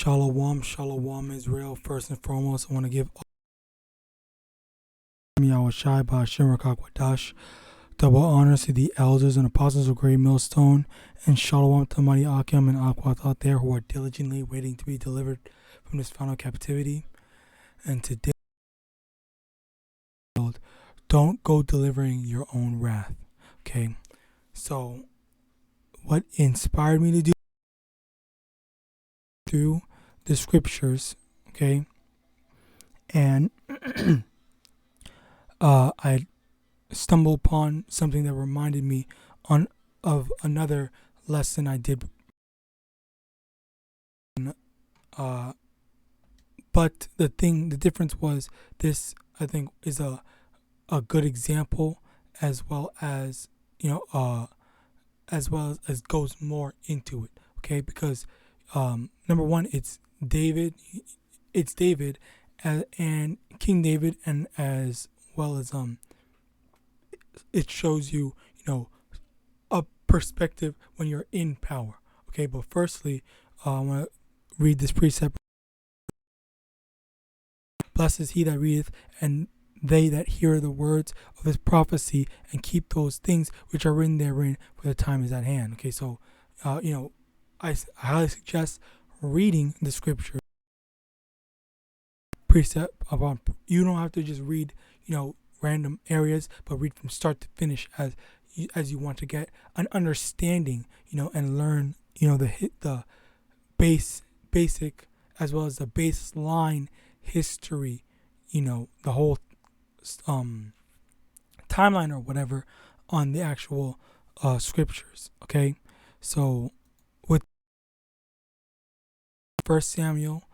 Shalom, shalom, Israel. First and foremost, I want to give YAHAWASHI by YAHAWADAH double honors to the elders and apostles of Great Millstone, and shalom to mighty Akim and Akwat out there who are diligently waiting to be delivered from this final captivity. And today, don't go delivering your own wrath. Okay, so what inspired me to do through the scriptures, okay, and I stumbled upon something that reminded me of another lesson I did. But the difference was this. I think is a good example, as well as as goes more into it. Okay, because number one, it's David, and King David, and as well as it shows you a perspective when you're in power. Okay, but firstly, I want to read this precept. Blessed is he that readeth, and they that hear the words of his prophecy, and keep those things which are written therein, for the time is at hand. Okay, so I highly suggest reading the scripture precept upon. You don't have to just read random areas, but read from start to finish as you want to get an understanding, and learn the basic as well as the baseline history, the whole timeline or whatever on the actual scriptures. Okay, so with 1 Samuel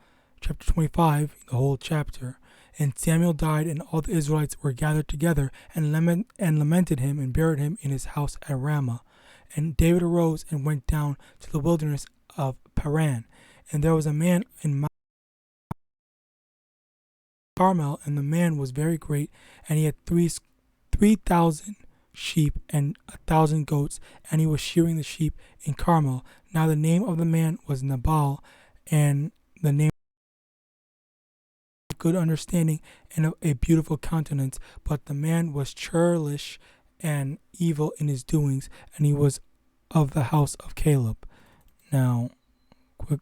chapter 25, the whole chapter. And Samuel died, and all the Israelites were gathered together and lamented him and buried him in his house at Ramah. And David arose and went down to the wilderness of Paran. And there was a man in Mount Carmel, and the man was very great, and he had 3,000 sheep and 1,000 goats, and he was shearing the sheep in Carmel. Now the name of the man was Nabal, and the name good understanding and a beautiful countenance, but the man was churlish and evil in his doings, and he was of the house of Caleb. Now, quick.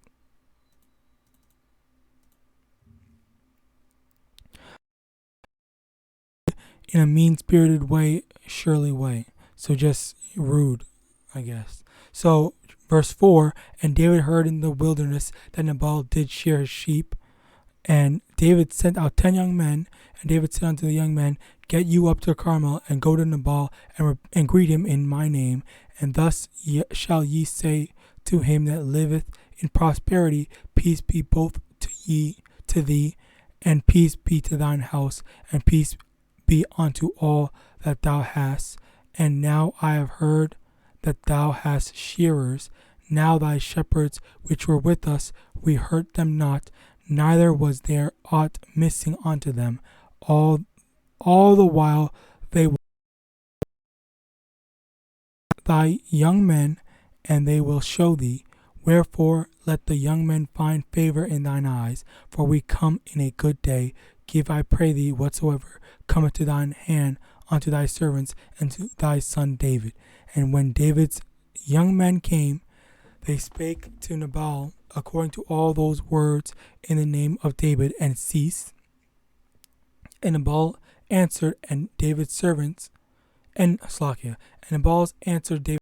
In a mean-spirited way, surely way. So just rude, I guess. So, verse 4, and David heard in the wilderness that Nabal did shear his sheep. And David sent out 10 young men, and David said unto the young men, Get you up to Carmel, and go to Nabal, and greet him in my name. And thus shall ye say to him that liveth in prosperity, Peace be both to thee, and peace be to thine house, and peace be unto all that thou hast. And now I have heard that thou hast shearers. Now thy shepherds which were with us, we hurt them not, neither was there aught missing unto them. All the while they were thy young men, and they will show thee. Wherefore let the young men find favor in thine eyes, for we come in a good day. Give, I pray thee, whatsoever cometh to thine hand unto thy servants and to thy son David. And when David's young men came, they spake to Nabal according to all those words in the name of David, and ceased. And Nabal answered, and David's servants, and Nabal's answered David,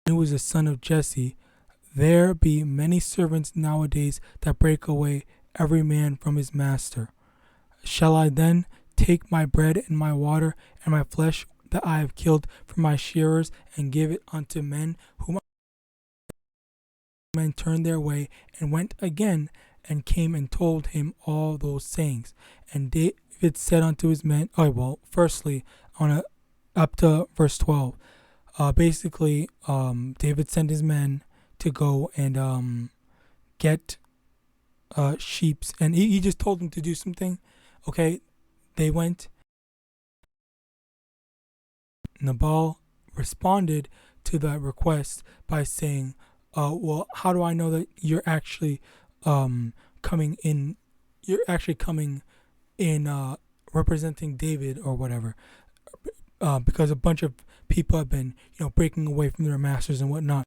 who was the son of Jesse, There be many servants nowadays that break away every man from his master. Shall I then take my bread and my water and my flesh that I have killed from my shearers, and give it unto men whom men turned their way, and went again, and came and told him all those sayings? And David said unto his men, firstly, up to verse 12. Basically, David sent his men to go and get sheep, and he just told them to do something. Okay, they went. Nabal responded to that request by saying, well, how do I know that you're actually coming in? You're actually coming in representing David or whatever, because a bunch of people have been, breaking away from their masters and whatnot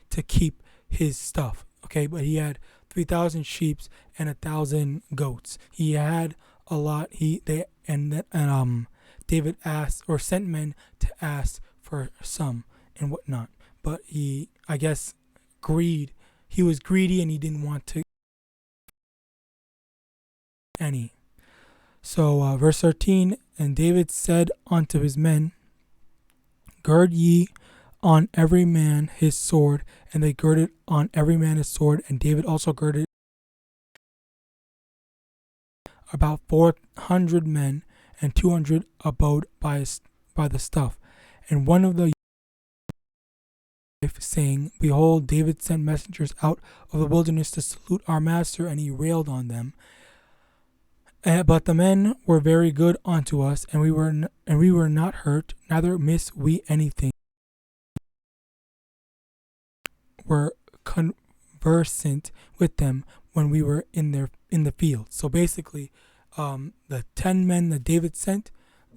to keep his stuff. Okay, but he had 3,000 sheep and 1,000 goats. He had a lot. David asked or sent men to ask for some and whatnot. But he, I guess, he was greedy and he didn't want to any. So verse 13, and David said unto his men, gird ye on every man his sword, and they girded on every man his sword, and David also girded about 400 men, and 200 abode by the stuff. And one of the saying, behold, David sent messengers out of the wilderness to salute our master, and he railed on them. But the men were very good unto us, and we were not hurt, neither missed we anything. Were conversant with them when we were in the field. So basically, the 10 men that David sent,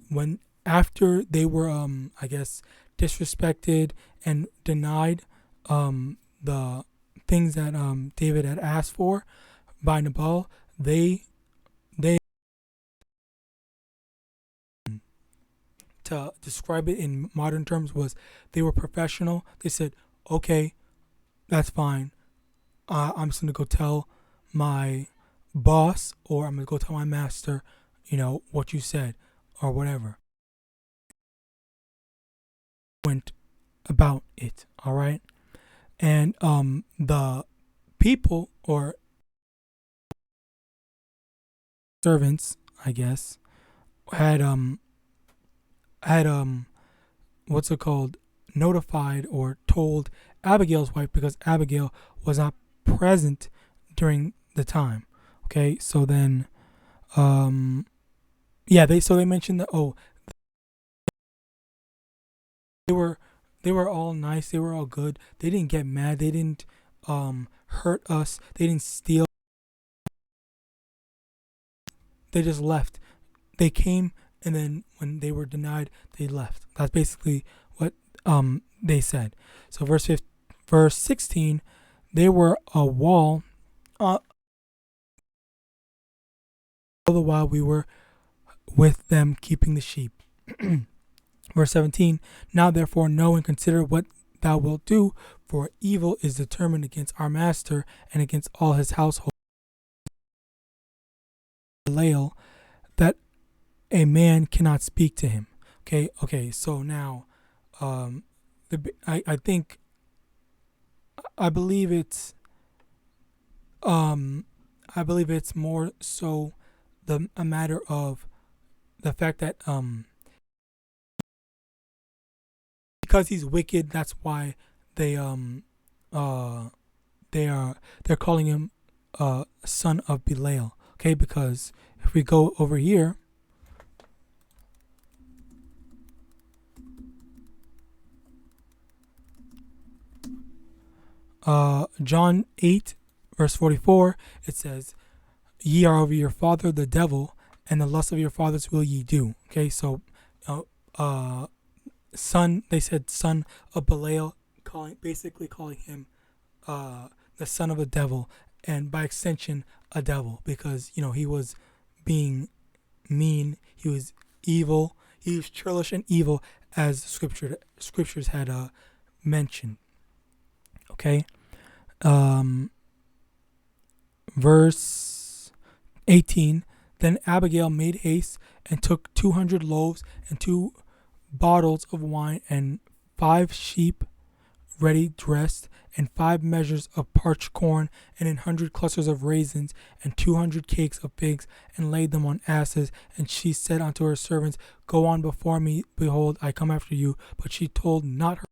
when after they were I guess disrespected and denied the things that David had asked for by Nabal, they to describe it in modern terms was they were professional. They said, okay, that's fine. I'm just going to go tell my boss, or I'm going to go tell my master, what you said or whatever. Went about it, all right? And the people or servants, I guess, had what's it called, notified or told Abigail's wife, because Abigail was not present during the time. Okay, so then they mentioned that they were all nice, they were all good, they didn't get mad, they didn't hurt us, they didn't steal, they just left. They came, and then when they were denied, they left. That's basically what they said. So verse 16, they were a wall all the while we were with them keeping the sheep. Verse 17, now therefore know and consider what thou wilt do, for evil is determined against our master and against all his household. Belial, that a man cannot speak to him. Okay, so now I believe it's more so a matter of the fact that because he's wicked, that's why they're calling him son of Belial. Okay, because if we go over here, John 8 verse 44, it says, ye are of your father the devil, and the lust of your fathers will ye do. Okay, so son, they said son of Belial, basically calling him the son of the devil, and by extension a devil, because he was being mean, he was evil, he was churlish and evil, as the scriptures had mentioned. Okay, verse 18, then Abigail made haste and took 200 loaves and 2 bottles of wine and 5 sheep ready dressed, and 5 measures of parched corn, and 100 clusters of raisins, and 200 cakes of figs, and laid them on asses. And she said unto her servants, go on before me, behold, I come after you. But she told not her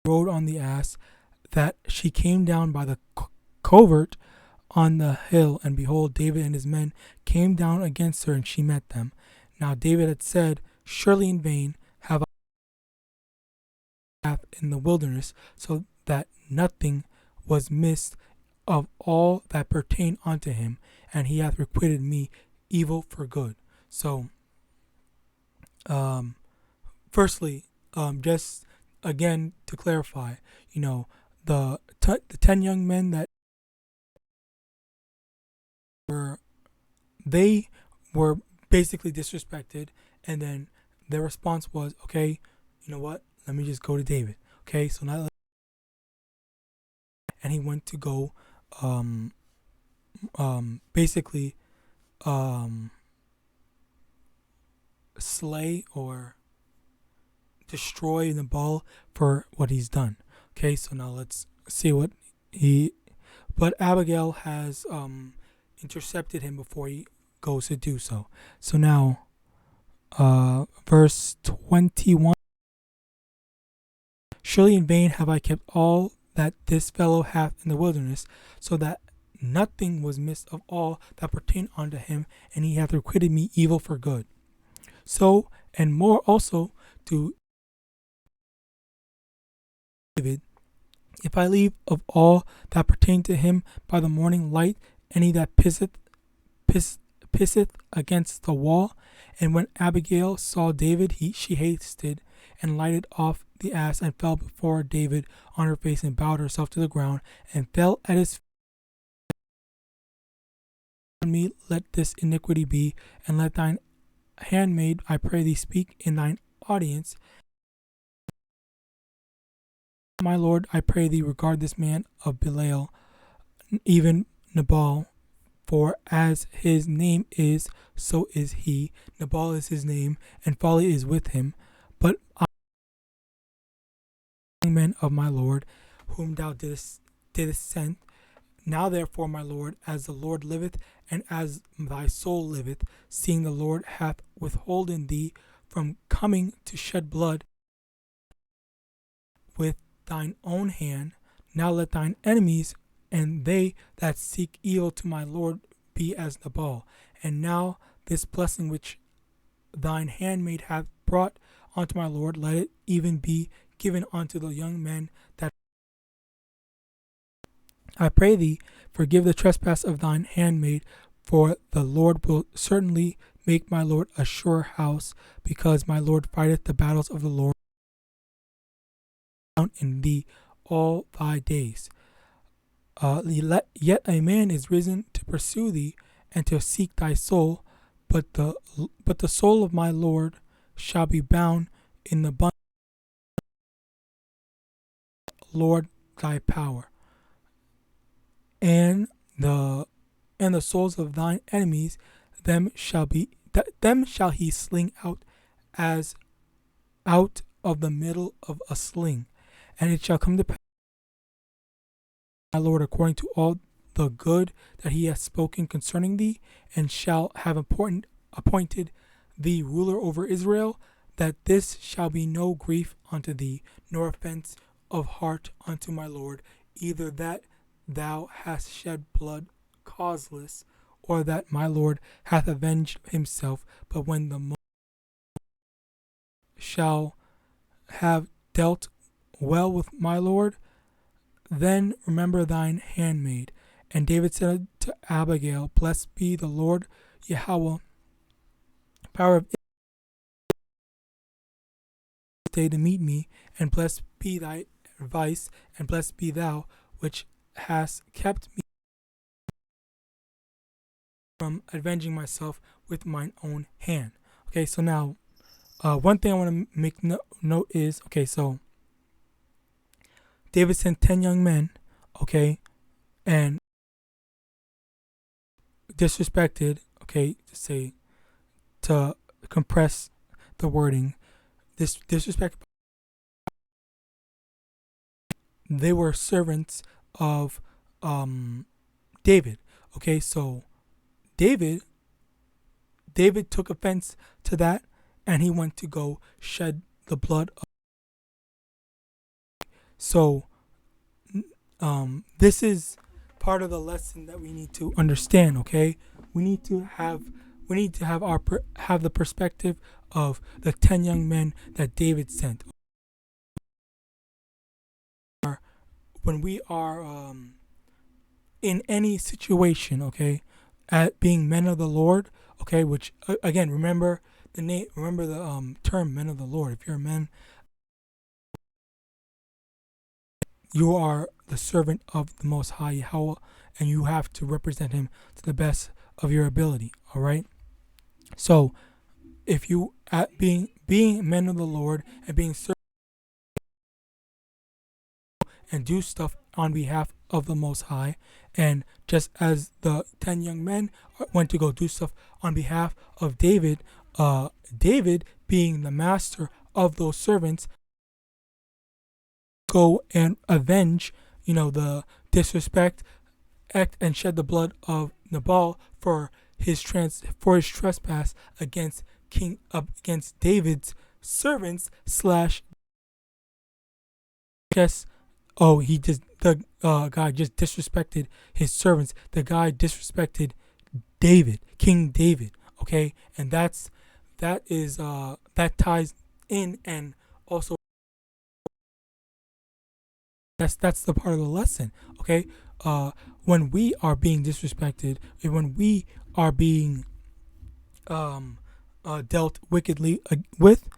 rode on the ass, that she came down by the covert on the hill, and behold, David and his men came down against her, and she met them. Now David had said, surely in vain have in the wilderness, so that nothing was missed of all that pertained unto him, and he hath requited me evil for good. So, firstly, just again to clarify, the 10 young men that they were basically disrespected, and then their response was, okay, you know what? Let me just go to David. Okay, so now, and he went to go, basically, slay or destroy Nabal for what he's done. Okay, so now let's see but Abigail has intercepted him before he goes to do so. So now, verse 21. Surely in vain have I kept all that this fellow hath in the wilderness, so that nothing was missed of all that pertained unto him, and he hath requited me evil for good. So, and more also to David, if I leave of all that pertain to him by the morning light any that pisseth against the wall. And when Abigail saw David, she hasted and lighted off the ass and fell before David on her face and bowed herself to the ground and fell at his feet. Me let this iniquity be, and let thine handmaid, I pray thee, speak in thine audience. My Lord, I pray thee, regard this man of Belial, even Nabal, for as his name is, so is he. Nabal is his name, and folly is with him. But I, men of my Lord, whom thou didst send, now therefore, my Lord, as the Lord liveth, and as thy soul liveth, seeing the Lord hath withholden thee from coming to shed blood with thine own hand, now let thine enemies and they that seek evil to my Lord be as Nabal. And now this blessing which thine handmaid hath brought unto my Lord, let it even be given unto the young men that I pray thee, forgive the trespass of thine handmaid, for the Lord will certainly make my Lord a sure house, because my Lord fighteth the battles of the Lord in thee all thy days. Yet a man is risen to pursue thee and to seek thy soul, but the soul of my Lord shall be bound in the bond, Lord, thy power, and the souls of thine enemies, them shall he sling out as out of the middle of a sling. And it shall come to pass, my Lord, according to all the good that he hath spoken concerning thee, and shall have appointed thee ruler over Israel, that this shall be no grief unto thee, nor offense of heart unto my Lord, either that thou hast shed blood causeless, or that my Lord hath avenged himself. But when the shall have dealt well with my Lord, then remember thine handmaid. And David said to Abigail, blessed be the Lord YAHAWAH, power of day to meet me, and blessed be thy advice, and blessed be thou which hast kept me from avenging myself with mine own hand. Okay, so now one thing I want to make note is, okay, so David sent 10 young men, okay, and disrespected, okay, to compress the wording, this disrespect. They were servants of David. Okay, so David took offense to that, and he went to go shed the blood. So this is part of the lesson that we need to understand. Okay, we need to have the perspective of the 10 young men that David sent. when we are in any situation, okay, at being men of the Lord, okay, which again, remember the name, remember the term men of the Lord. If you're a man, you are the servant of the Most High Yahweh, and you have to represent Him to the best of your ability. All right. So, if you at being men of the Lord and being servants and do stuff on behalf of the Most High, and just as the 10 young men went to go do stuff on behalf of David, David being the master of those servants, go and avenge, the disrespect, act and shed the blood of Nabal for his trespass against against David's servants slash. Just he just the guy just disrespected his servants. The guy disrespected David, King David. Okay, and that ties in, and also that's the part of the lesson. Okay, when we are being disrespected, and when we are being dealt wickedly with,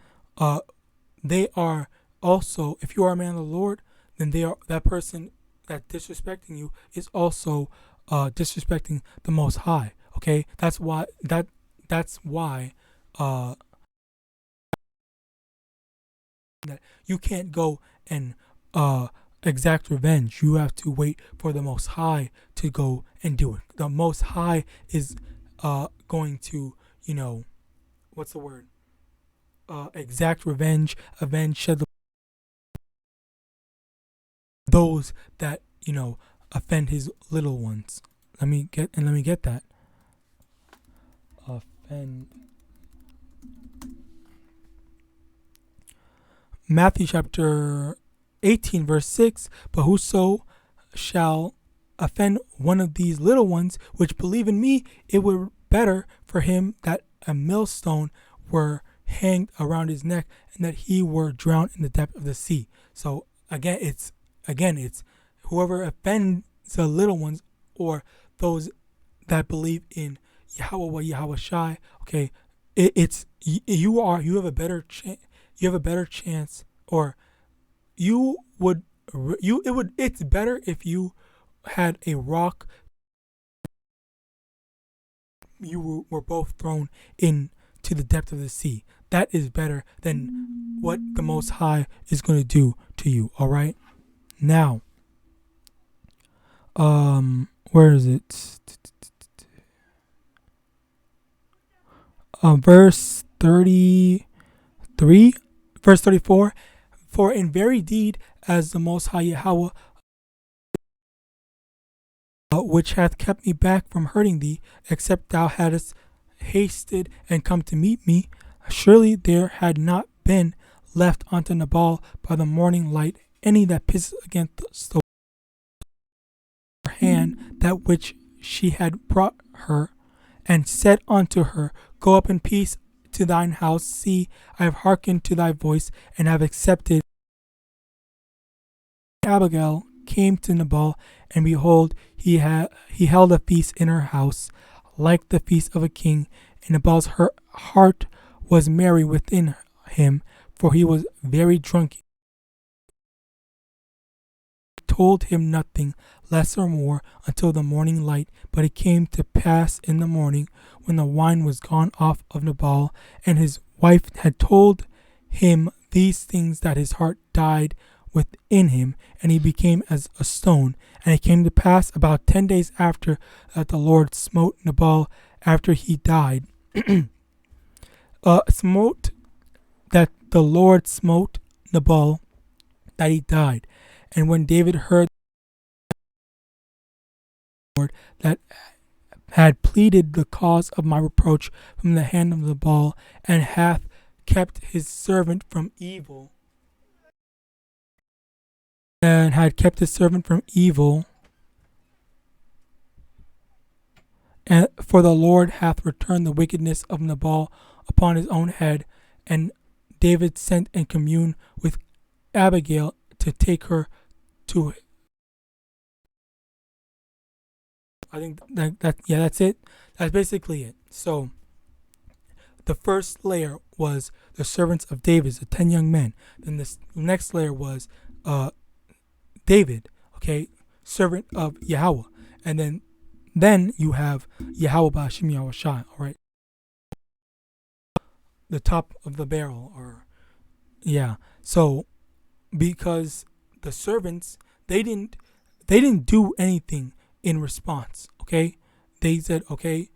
they are also, if you are a man of the Lord, then that person that disrespecting you is also disrespecting the Most High. Okay, that's why that you can't go and exact revenge. You have to wait for the Most High to go and do it. The Most High is going to, what's the word? Exact revenge, shed the those that offend His little ones. Let me get that. Offend. Matthew chapter 18 verse 6. But whoso shall offend one of these little ones which believe in me, it were better for him that a millstone were hanged around his neck, and that he were drowned in the depth of the sea. So again, it's whoever offends the little ones, or those that believe in YAHAWAH, YAHAWASHI. Okay, you have a better chance. You have a better chance, or it's better if you had a rock. You were both thrown into the depth of the sea. That is better than what the Most High is going to do to you. All right. Now, where is it? Verse 33, verse 34. For in very deed, as the Most High Yahweh, which hath kept me back from hurting thee, except thou hadst hasted and come to meet me, surely there had not been left unto Nabal by the morning light any that pisses against the hand that which she had brought her, and said unto her, Go up in peace to thine house. See, I have hearkened to thy voice, and have accepted. Abigail came to Nabal, and behold, he held a feast in her house, like the feast of a king. And Nabal's heart was merry within him, for he was very drunk. Told him nothing less or more until the morning light. But it came to pass in the morning, when the wine was gone off of Nabal, and his wife had told him these things, that his heart died within him, and he became as a stone. And it came to pass about 10 days after, that the Lord smote Nabal after he died. That the Lord smote Nabal, that he died. And when David heard the Lord that had pleaded the cause of my reproach from the hand of Nabal, and hath kept his servant from evil, and had kept his servant from evil, and for the Lord hath returned the wickedness of Nabal upon his own head. And David sent and communed with Abigail to take her to I think that's it. That's basically it. So the first layer was the servants of David, the 10 young men. Then the next layer was David, okay, servant of Yahweh. And then you have YAHAWASHI, all right, the top of the barrel, or yeah. So because the servants, they didn't do anything in response, okay? They said, okay,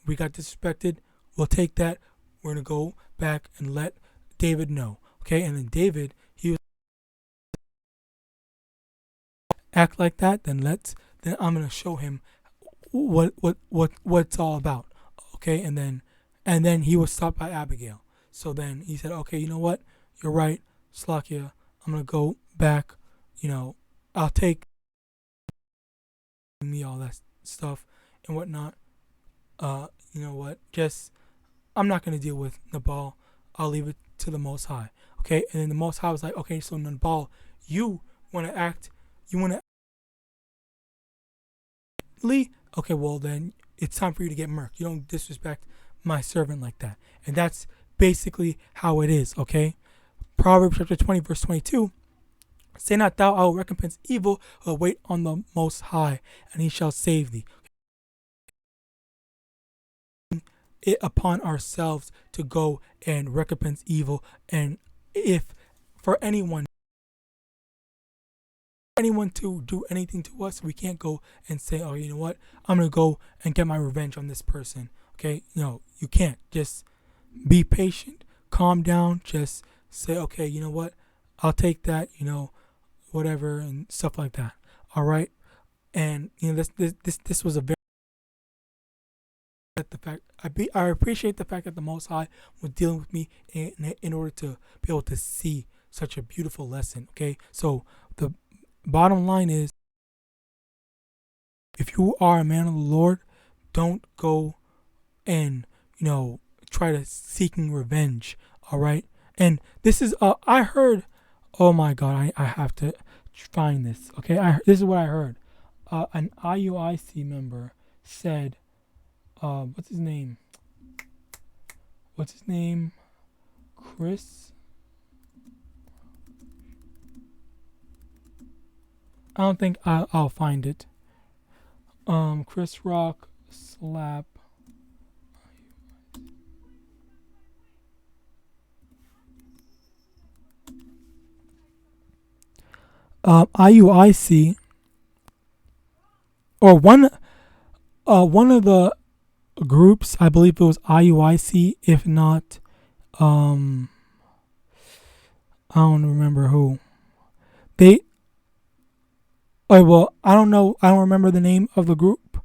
we got disrespected. We'll take that. We're going to go back and let David know. Okay? And then David, he was act like that, then I'm going to show him what it's all about. Okay? And then he was stopped by Abigail. So then he said, okay, you know what? You're right. Slakia, I'm going to go back. I'll take me all that stuff and whatnot. You know what? I'm not going to deal with Nabal. I'll leave it to the Most High. Okay? And then the Most High was like, okay, so Nabal, you want to okay, well then it's time for you to get murked. You don't disrespect my servant like that. And that's basically how it is, okay? Proverbs chapter 20, verse 22. Say not thou, I will recompense evil, or wait on the Most High, and he shall save thee. It upon ourselves to go and recompense evil, and if for anyone to do anything to us, we can't go and say, oh, you know what, I'm gonna go and get my revenge on this person. Okay, no, you can't. Just be patient, calm down, just say, okay, you know what, I'll take that, whatever, and stuff like that. All right. And this was a very I appreciate the fact that the Most High was dealing with me in order to be able to see such a beautiful lesson. Okay, so the bottom line is, if you are a man of the Lord, don't go and try to seeking revenge. All right, and this is I heard. Oh my God, I have to find this. Okay, this is what I heard. An IUIC member said, what's his name? Chris? I don't think I'll find it. Chris Rock slap. IUIC, or one of the groups, I believe it was IUIC, if not, I don't remember who. I don't know, I don't remember the name of the group,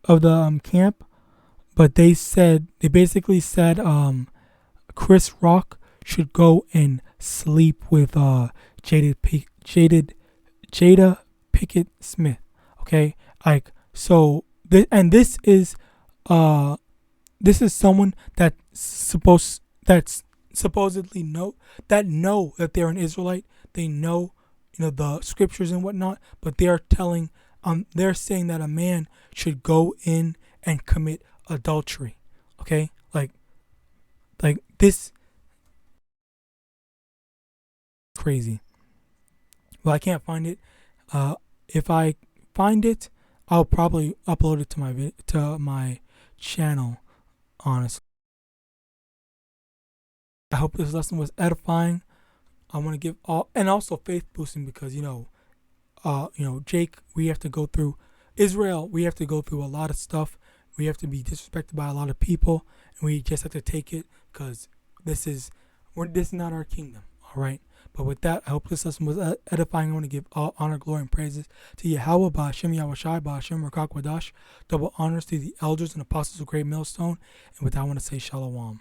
of the camp, but they basically said Chris Rock should go and sleep with Jada Pickett Smith. Okay, like, so this is someone that's supposedly know that they're an Israelite. They know the scriptures and whatnot, but they're saying that a man should go in and commit adultery. Okay, like this crazy. Well, I can't find it. If I find it, I'll probably upload it to my channel. Honestly, I hope this lesson was edifying. I want to give and also faith boosting, because Jake, we have to go through Israel. We have to go through a lot of stuff. We have to be disrespected by a lot of people, and we just have to take it, because this is not our kingdom. All right. But with that, I hope this lesson was edifying. I want to give all honor, glory, and praises to Yahweh, Ba'ashem Yahawashi, Ba'ashem Rakak Wadash. Double honors to the elders and apostles of Great Millstone. And with that, I want to say Shalom.